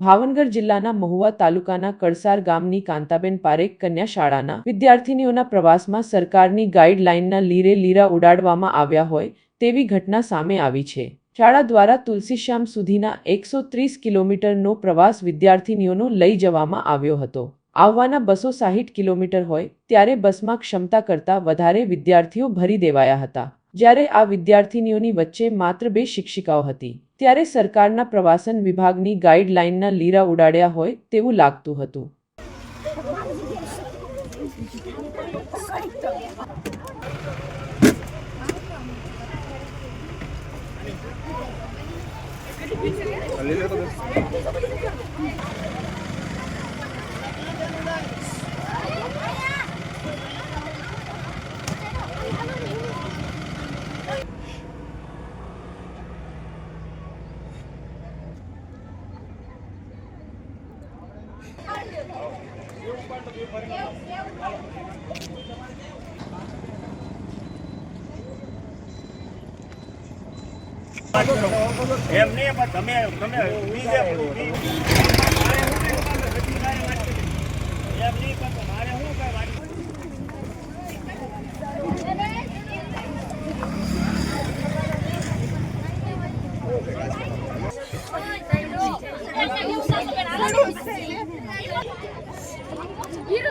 ભાવનગર જિલ્લાના મહુવા તાલુકાના કડસાર ગામની કાંતાબેન પારેખ કન્યા શાળાના વિદ્યાર્થીનીઓના પ્રવાસમાં સરકારની ગાઈડલાઈનના લીરે લીરા ઉડાડવામાં આવ્યા હોય તેવી ઘટના સામે આવી છે। શાળા દ્વારા તુલસીશ્યામ સુધીના 130 કિલોમીટરનો પ્રવાસ વિદ્યાર્થીનીઓનો લઈ જવામાં આવ્યો હતો। આવવાના 260 કિલોમીટર હોય ત્યારે બસમાં ક્ષમતા કરતાં વધારે વિદ્યાર્થીઓ ભરી દેવાયા હતા। જ્યારે આ વિદ્યાર્થીનીઓની વચ્ચે માત્ર 2 શિક્ષિકાઓ હતી ત્યારે સરકારના પ્રવાસન વિભાગની ગાઈડલાઈનના લીરા ઉડાડ્યા હોય તેવું લાગતું હતું। એમ નહીં પણ તમે બીજે એમ નહીં પણ મારે શું કઈ વાત You